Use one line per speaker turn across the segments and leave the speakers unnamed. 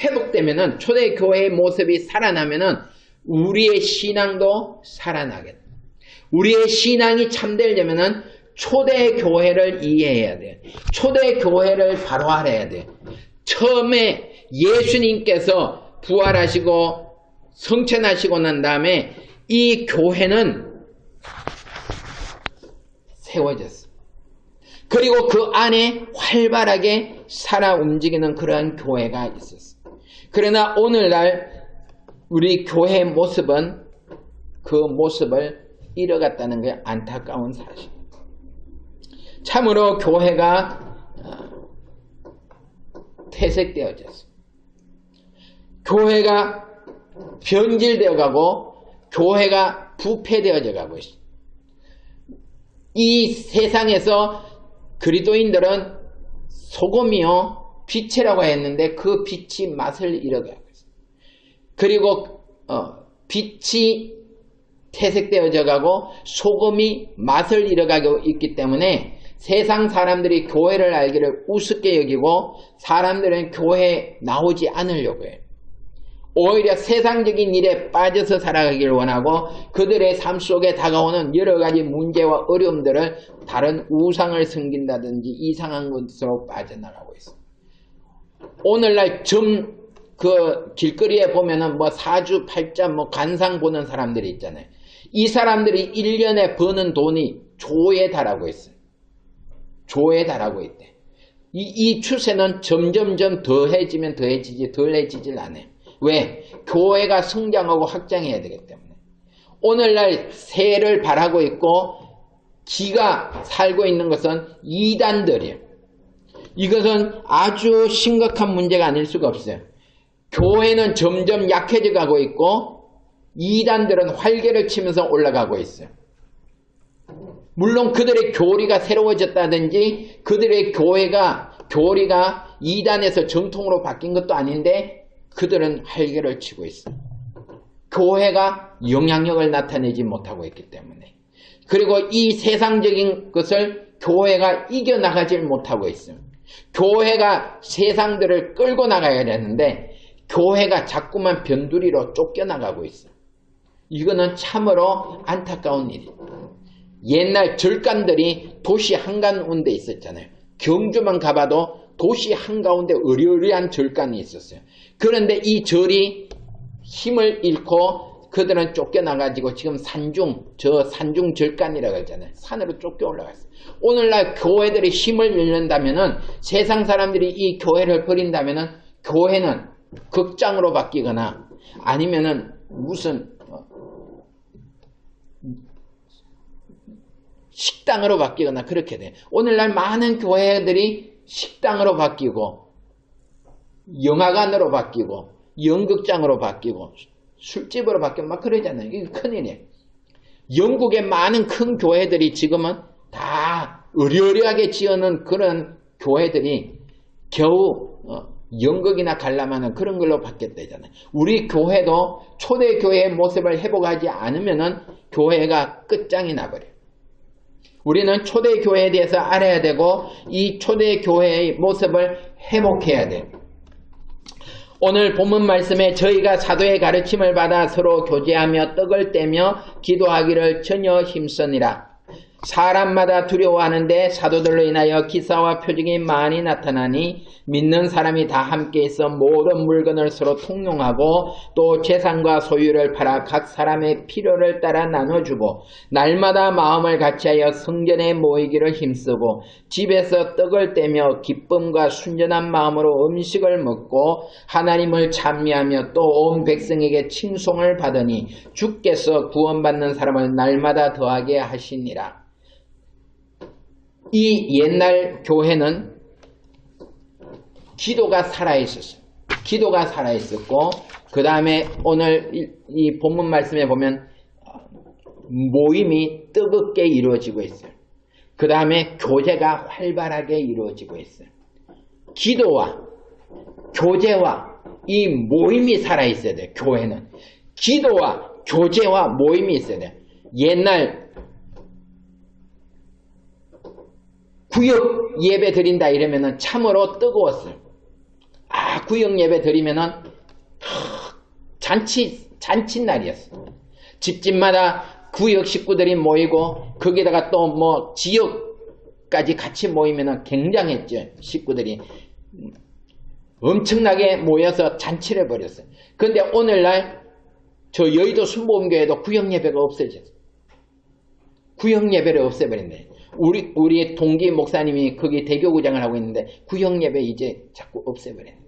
회복되면은, 초대교회의 모습이 살아나면은 우리의 신앙도 살아나게 돼. 우리의 신앙이 참되려면은 초대교회를 이해해야 돼. 초대교회를 바로 알아야 돼. 처음에 예수님께서 부활하시고 성천하시고 난 다음에 이 교회는 세워졌어. 그리고 그 안에 활발하게 살아 움직이는 그러한 교회가 있었어. 그러나 오늘날 우리 교회의 모습은 그 모습을 잃어갔다는 게 안타까운 사실. 참으로 교회가 퇴색되어졌어. 교회가 변질되어 가고 교회가 부패되어져 가고 있어. 이 세상에서 그리스도인들은 소금이요 빛이라고 했는데 그 빛이 맛을 잃어가고 있어요. 그리고 빛이 퇴색되어져 가고 소금이 맛을 잃어가고 있기 때문에 세상 사람들이 교회를 알기를 우습게 여기고 사람들은 교회에 나오지 않으려고 해요. 오히려 세상적인 일에 빠져서 살아가기를 원하고 그들의 삶 속에 다가오는 여러 가지 문제와 어려움들을 다른 우상을 섬긴다든지 이상한 것으로 빠져나가고 있어요. 오늘날 그 길거리에 보면은 뭐 사주, 팔자, 뭐 간상 보는 사람들이 있잖아요. 이 사람들이 1년에 버는 돈이 조에 달하고 있어요. 조에 달하고 있대. 이 추세는 점점점 더해지면 더해지지 덜해지질 않아요. 왜? 교회가 성장하고 확장해야 되기 때문에. 오늘날 세를 바라고 있고 기가 살고 있는 것은 이단들이에요. 이것은 아주 심각한 문제가 아닐 수가 없어요. 교회는 점점 약해져 가고 있고 이단들은 활개를 치면서 올라가고 있어요. 물론 그들의 교리가 새로워졌다든지 그들의 교리가 이단에서 정통으로 바뀐 것도 아닌데 그들은 활개를 치고 있어요. 교회가 영향력을 나타내지 못하고 있기 때문에. 그리고 이 세상적인 것을 교회가 이겨나가지 못하고 있어요. 교회가 세상들을 끌고 나가야 되는데 교회가 자꾸만 변두리로 쫓겨나가고 있어요. 이거는 참으로 안타까운 일이에요. 옛날 절간들이 도시 한가운데 있었잖아요. 경주만 가봐도 도시 한가운데 어리어리한 절간이 있었어요. 그런데 이 절이 힘을 잃고 그들은 쫓겨나가지고 지금 산중 절간이라고 하잖아요. 산으로 쫓겨 올라갔어요. 오늘날 교회들이 힘을 잃는다면은 세상 사람들이 이 교회를 버린다면은 교회는 극장으로 바뀌거나 아니면은 무슨 식당으로 바뀌거나 그렇게 돼요. 오늘날 많은 교회들이 식당으로 바뀌고 영화관으로 바뀌고 연극장으로 바뀌고 술집으로 바뀌고 막 그러잖아요. 이게 큰일이에요. 영국의 많은 큰 교회들이 지금은 다 으리으리하게 지어놓은 그런 교회들이 겨우 연극이나 관람하는 그런 걸로 바뀌었다잖아요. 우리 교회도 초대교회의 모습을 회복하지 않으면은 교회가 끝장이 나버려요. 우리는 초대교회에 대해서 알아야 되고 이 초대교회의 모습을 회복해야 돼요. 오늘 본문 말씀에 저희가 사도의 가르침을 받아 서로 교제하며 떡을 떼며 기도하기를 전혀 힘쓰니라. 사람마다 두려워하는데 사도들로 인하여 기사와 표적이 많이 나타나니 믿는 사람이 다 함께 있어 모든 물건을 서로 통용하고 또 재산과 소유를 팔아 각 사람의 필요를 따라 나눠주고 날마다 마음을 같이하여 성전에 모이기를 힘쓰고 집에서 떡을 떼며 기쁨과 순전한 마음으로 음식을 먹고 하나님을 찬미하며 또 온 백성에게 칭송을 받으니 주께서 구원받는 사람을 날마다 더하게 하시니라. 이 옛날 교회는 기도가 살아있었어요. 기도가 살아있었고 그 다음에 오늘 이 본문 말씀에 보면 모임이 뜨겁게 이루어지고 있어요. 그 다음에 교제가 활발하게 이루어지고 있어요. 기도와 교제와 이 모임이 살아있어야 돼요. 교회는 기도와 교제와 모임이 있어야 돼요. 옛날 구역 예배 드린다 이러면은 참으로 뜨거웠어요. 구역 예배 드리면은 잔칫날이었어. 집집마다 구역 식구들이 모이고 거기다가 또 뭐 지역까지 같이 모이면은 굉장했죠. 식구들이 엄청나게 모여서 잔치를 벌였어요. 그런데 오늘날 저 여의도 순복음교회도 구역 예배가 없어졌어요. 구역 예배를 없애버렸네. 우리 동기 목사님이 거기 대교구장을 하고 있는데 구역 예배 이제 자꾸 없애버렸네.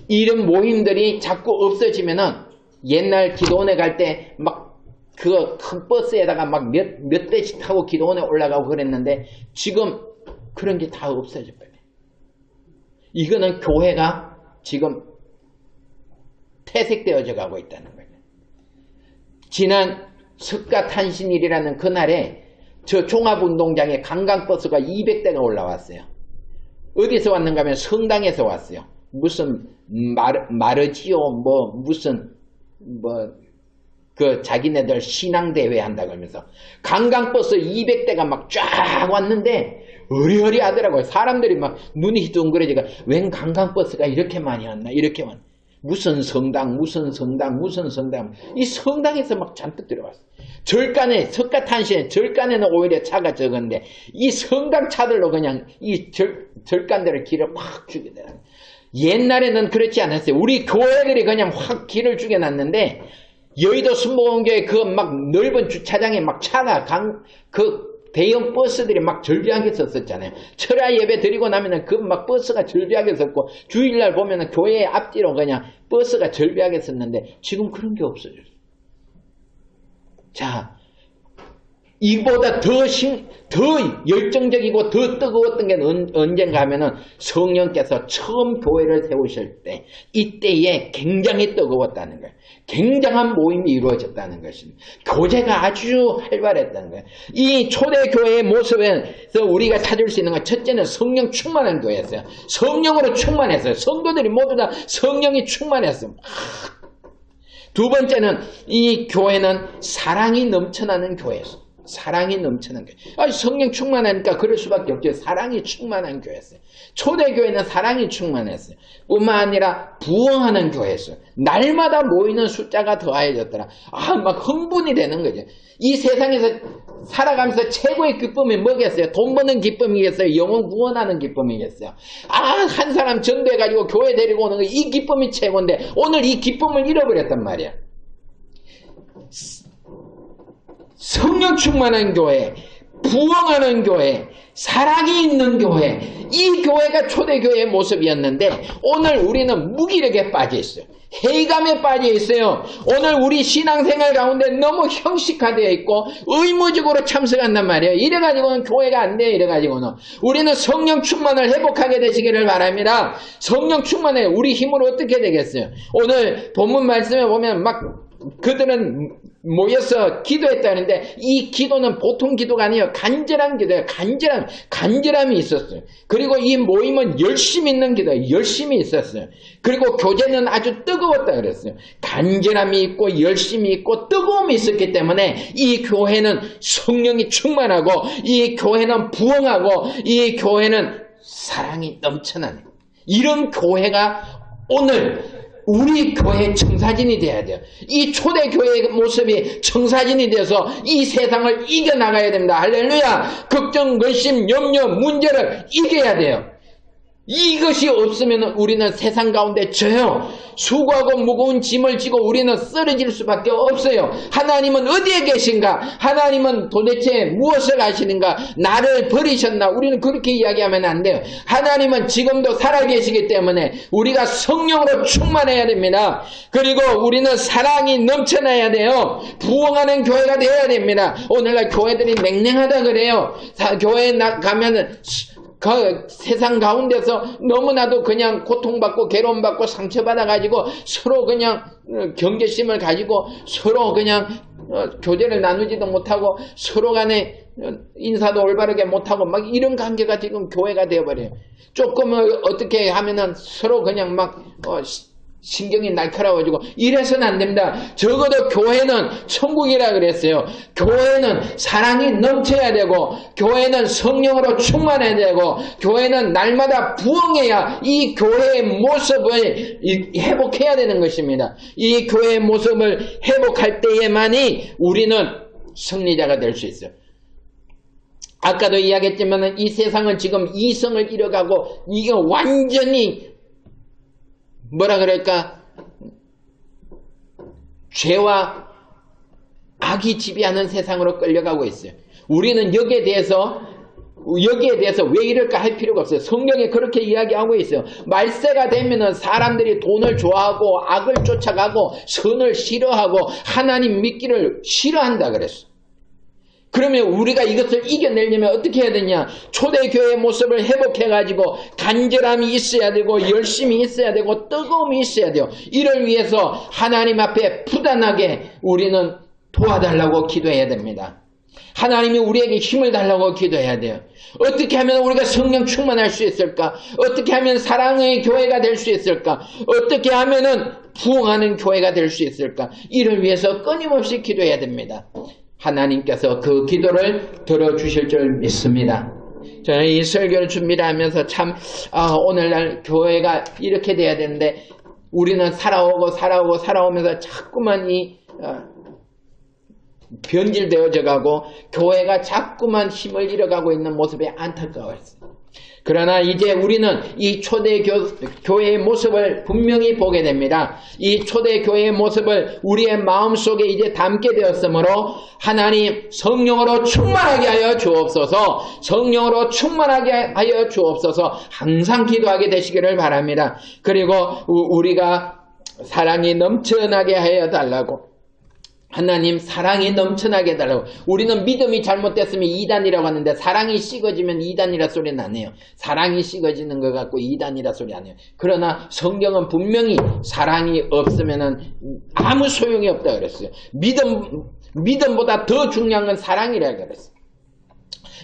이런 모임들이 자꾸 없어지면은 옛날 기도원에 갈 때 막 그 큰 버스에다가 막 몇 대씩 타고 기도원에 올라가고 그랬는데 지금 그런 게 다 없어져 버려요. 이거는 교회가 지금 퇴색되어져 가고 있다는 거예요. 지난 석가탄신일이라는 그날에 저 종합운동장에 관광버스가 200대가 올라왔어요. 어디서 왔는가 하면 성당에서 왔어요. 무슨 마르지오 그 자기네들 신앙대회 한다고 하면서 관광버스 200대가 막 쫙 왔는데 어리어리 하더라고요. 사람들이 막 눈이 둥그러지고 웬 관광버스가 이렇게 많이 왔나 이렇게 많나. 무슨 성당 이 성당에서 막 잔뜩 들어왔어요. 절간에 석가탄신 절간에는 오히려 차가 적은데 이 성당 차들로 그냥 이 절간들의 길을 확 죽이더라고요. 옛날에는 그렇지 않았어요. 우리 교회들이 그냥 확 길을 죽여놨는데 여의도 순복음교회 그 막 넓은 주차장에 막 차가 그 대형 버스들이 막 절비하게 섰었잖아요. 철야 예배 드리고 나면은 그 막 버스가 절비하게 섰고 주일날 보면은 교회 앞뒤로 그냥 버스가 절비하게 섰는데 지금 그런 게 없어졌어요. 자, 이보다 더 열정적이고 더 뜨거웠던 게 언젠가 하면은 성령께서 처음 교회를 세우실 때 이때에 굉장히 뜨거웠다는 거예요. 굉장한 모임이 이루어졌다는 것입니다. 교제가 아주 활발했다는 거예요. 이 초대교회의 모습에서 우리가 찾을 수 있는 건 첫째는 성령 충만한 교회였어요. 성령으로 충만했어요. 성도들이 모두 다 성령이 충만했어요. 두 번째는 이 교회는 사랑이 넘쳐나는 교회였어요. 사랑이 넘치는 교회. 성령 충만하니까 그럴 수밖에 없죠. 사랑이 충만한 교회였어요. 초대교회는 사랑이 충만했어요. 뿐만 아니라 부흥하는 교회였어요. 날마다 모이는 숫자가 더해졌더라. 막 흥분이 되는 거죠. 이 세상에서 살아가면서 최고의 기쁨이 뭐겠어요? 돈 버는 기쁨이겠어요? 영혼 구원하는 기쁨이겠어요? 한 사람 전도해가지고 교회 데리고 오는 거 이 기쁨이 최고인데 오늘 이 기쁨을 잃어버렸단 말이야. 성령 충만한 교회, 부흥하는 교회, 사랑이 있는 교회, 이 교회가 초대교회의 모습이었는데 오늘 우리는 무기력에 빠져 있어요. 해감에 빠져 있어요. 오늘 우리 신앙생활 가운데 너무 형식화되어 있고 의무적으로 참석한단 말이에요. 이래가지고는 교회가 안 돼요. 이래가지고는 우리는 성령 충만을 회복하게 되시기를 바랍니다. 성령 충만에 우리 힘으로 어떻게 되겠어요? 오늘 본문 말씀에 보면 막 그들은 모여서 기도했다는데 이 기도는 보통 기도가 아니에요. 간절한 기도예요. 간절함이 있었어요. 그리고 이 모임은 열심히 있는 기도예요. 열심히 있었어요. 그리고 교제는 아주 뜨거웠다 그랬어요. 간절함이 있고 열심히 있고 뜨거움이 있었기 때문에 이 교회는 성령이 충만하고 이 교회는 부흥하고 이 교회는 사랑이 넘쳐나는 이런 교회가 오늘 우리 교회의 청사진이 돼야 돼요. 이 초대교회의 모습이 청사진이 되어서 이 세상을 이겨나가야 됩니다. 할렐루야. 걱정, 근심, 염려, 문제를 이겨야 돼요. 이것이 없으면 우리는 세상 가운데 져요. 수고하고 무거운 짐을 지고 우리는 쓰러질 수밖에 없어요. 하나님은 어디에 계신가? 하나님은 도대체 무엇을 하시는가? 나를 버리셨나? 우리는 그렇게 이야기하면 안 돼요. 하나님은 지금도 살아계시기 때문에 우리가 성령으로 충만해야 됩니다. 그리고 우리는 사랑이 넘쳐나야 돼요. 부흥하는 교회가 되어야 됩니다. 오늘날 교회들이 냉랭하다 그래요. 교회에 가면은 그 세상 가운데서 너무나도 그냥 고통받고 괴로움받고 상처받아가지고 서로 그냥 경계심을 가지고 서로 그냥 교제를 나누지도 못하고 서로 간에 인사도 올바르게 못하고 막 이런 관계가 지금 교회가 되어버려요. 조금 어떻게 하면은 서로 그냥 막 신경이 날카로워지고 이래서는 안 됩니다. 적어도 교회는 천국이라 그랬어요. 교회는 사랑이 넘쳐야 되고 교회는 성령으로 충만해야 되고 교회는 날마다 부흥해야 이 교회의 모습을 회복해야 되는 것입니다. 이 교회의 모습을 회복할 때에만이 우리는 승리자가 될 수 있어요. 아까도 이야기했지만 이 세상은 지금 이성을 잃어가고 이게 완전히 뭐라 그럴까? 죄와 악이 지배하는 세상으로 끌려가고 있어요. 우리는 여기에 대해서 왜 이럴까 할 필요가 없어요. 성경에 그렇게 이야기하고 있어요. 말세가 되면은 사람들이 돈을 좋아하고 악을 쫓아가고 선을 싫어하고 하나님 믿기를 싫어한다 그랬어. 그러면 우리가 이것을 이겨내려면 어떻게 해야 되냐? 초대교회의 모습을 회복해가지고 간절함이 있어야 되고 열심히 있어야 되고 뜨거움이 있어야 돼요. 이를 위해서 하나님 앞에 부단하게 우리는 도와달라고 기도해야 됩니다. 하나님이 우리에게 힘을 달라고 기도해야 돼요. 어떻게 하면 우리가 성령 충만할 수 있을까? 어떻게 하면 사랑의 교회가 될 수 있을까? 어떻게 하면은 부흥하는 교회가 될 수 있을까? 이를 위해서 끊임없이 기도해야 됩니다. 하나님께서 그 기도를 들어주실 줄 믿습니다. 저는 이 설교를 준비를 하면서 참 오늘날 교회가 이렇게 돼야 되는데 우리는 살아오면서 자꾸만 변질되어져 가고 교회가 자꾸만 힘을 잃어가고 있는 모습에 안타까웠어요. 그러나 이제 우리는 이 초대교회의 모습을 분명히 보게 됩니다. 이 초대교회의 모습을 우리의 마음속에 이제 담게 되었으므로 하나님 성령으로 충만하게 하여 주옵소서. 성령으로 충만하게 하여 주옵소서. 항상 기도하게 되시기를 바랍니다. 그리고 우리가 사랑이 넘쳐나게 하여 달라고. 하나님 사랑이 넘쳐나게 해달라고. 우리는 믿음이 잘못됐으면 이단이라고 하는데 사랑이 식어지면 이단이라 소리는 안 해요. 사랑이 식어지는 것 같고 이단이라 소리 안 해요. 그러나 성경은 분명히 사랑이 없으면 아무 소용이 없다 그랬어요. 믿음보다 더 중요한 건 사랑이라 그랬어요.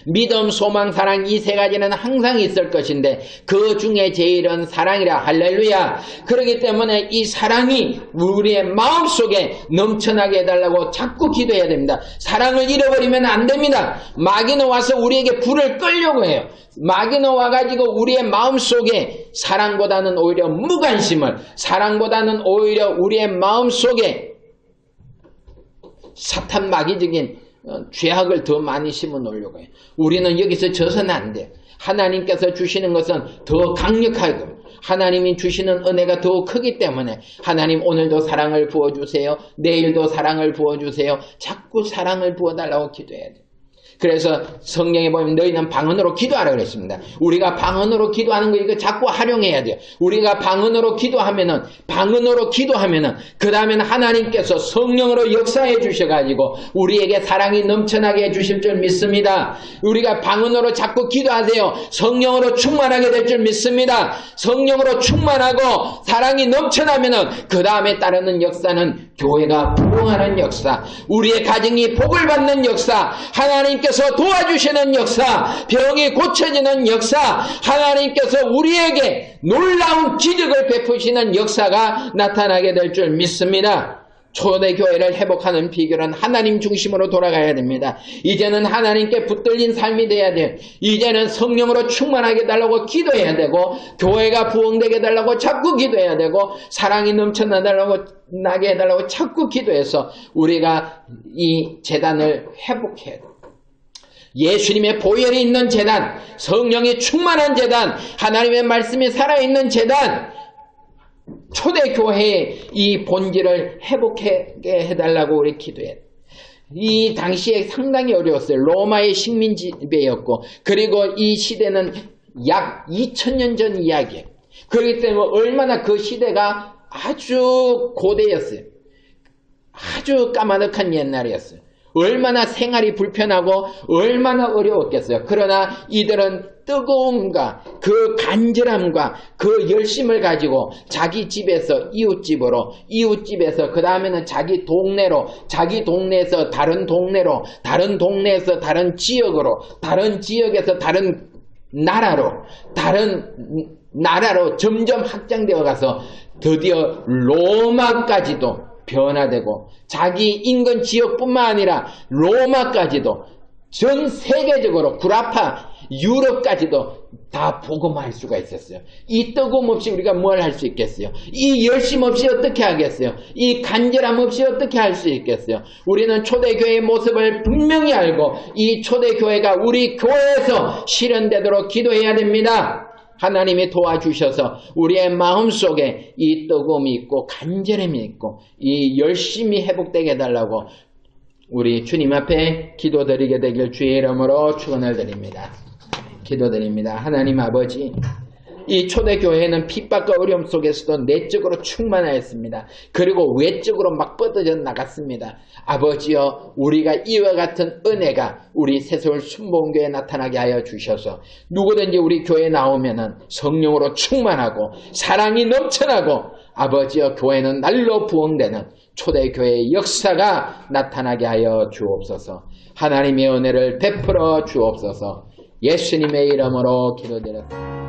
믿음, 소망, 사랑 이 세 가지는 항상 있을 것인데 그 중에 제일은 사랑이라. 할렐루야. 그렇기 때문에 이 사랑이 우리의 마음속에 넘쳐나게 해달라고 자꾸 기도해야 됩니다. 사랑을 잃어버리면 안 됩니다. 마귀는 와서 우리에게 불을 끌려고 해요. 마귀는 와가지고 우리의 마음속에 사랑보다는 오히려 무관심을, 사랑보다는 오히려 우리의 마음속에 사탄 마귀적인 죄악을 더 많이 심어 놓으려고 해요. 우리는 여기서 져서는 안 돼요. 하나님께서 주시는 것은 더 강력하고 하나님이 주시는 은혜가 더 크기 때문에 하나님 오늘도 사랑을 부어주세요. 내일도 사랑을 부어주세요. 자꾸 사랑을 부어달라고 기도해야 돼요. 그래서 성경에 보면 너희는 방언으로 기도하라 그랬습니다. 우리가 방언으로 기도하는 거 이거 자꾸 활용해야 돼요. 우리가 방언으로 기도하면은 그 다음에는 하나님께서 성령으로 역사해 주셔가지고 우리에게 사랑이 넘쳐나게 해 주실 줄 믿습니다. 우리가 방언으로 자꾸 기도하세요. 성령으로 충만하게 될 줄 믿습니다. 성령으로 충만하고 사랑이 넘쳐나면은 그 다음에 따르는 역사는 교회가 부흥하는 역사, 우리의 가정이 복을 받는 역사, 하나님께서 도와주시는 역사, 병이 고쳐지는 역사, 하나님께서 우리에게 놀라운 기적을 베푸시는 역사가 나타나게 될 줄 믿습니다. 초대교회를 회복하는 비결은 하나님 중심으로 돌아가야 됩니다. 이제는 하나님께 붙들린 삶이 돼야 돼요. 이제는 성령으로 충만하게 해달라고 기도해야 되고 교회가 부흥되게 해달라고 자꾸 기도해야 되고 사랑이 넘쳐나게 해달라고 자꾸 기도해서 우리가 이 재단을 회복해야 돼요. 예수님의 보혈이 있는 재단, 성령이 충만한 재단, 하나님의 말씀이 살아있는 재단, 초대교회의 이 본질을 회복하게 해달라고 우리 기도해야 돼요. 이 당시에 상당히 어려웠어요. 로마의 식민 지배였고 그리고 이 시대는 약 2000년 전 이야기예요. 그렇기 때문에 얼마나 그 시대가 아주 고대였어요. 아주 까마득한 옛날이었어요. 얼마나 생활이 불편하고 얼마나 어려웠겠어요. 그러나 이들은 뜨거움과 그 간절함과 그 열심을 가지고 자기 집에서 이웃집으로, 이웃집에서 그 다음에는 자기 동네로, 자기 동네에서 다른 동네로, 다른 동네에서 다른 지역으로, 다른 지역에서 다른 나라로, 다른 나라로 점점 확장되어 가서 드디어 로마까지도 변화되고 자기 인근 지역뿐만 아니라 로마까지도 전 세계적으로 구라파 유럽까지도 다 복음할 수가 있었어요. 이 뜨거움 없이 우리가 뭘 할 수 있겠어요? 이 열심 없이 어떻게 하겠어요? 이 간절함 없이 어떻게 할 수 있겠어요? 우리는 초대교회의 모습을 분명히 알고 이 초대교회가 우리 교회에서 실현되도록 기도해야 됩니다. 하나님이 도와주셔서 우리의 마음속에 이 뜨거움이 있고 간절함이 있고 이 열심히 회복되게 해달라고 우리 주님 앞에 기도드리게 되길 주의 이름으로 축원을 드립니다. 기도드립니다. 하나님 아버지, 이 초대교회는 핍박과 어려움 속에서도 내적으로 충만하였습니다. 그리고 외적으로 막 뻗어져 나갔습니다. 아버지여, 우리가 이와 같은 은혜가 우리 새서울 순복음교회에 나타나게 하여 주셔서 누구든지 우리 교회에 나오면은 성령으로 충만하고 사랑이 넘쳐나고 아버지여, 교회는 날로 부흥되는 초대교회의 역사가 나타나게 하여 주옵소서. 하나님의 은혜를 베풀어 주옵소서. 예수님의 이름으로 기도드렸습니다.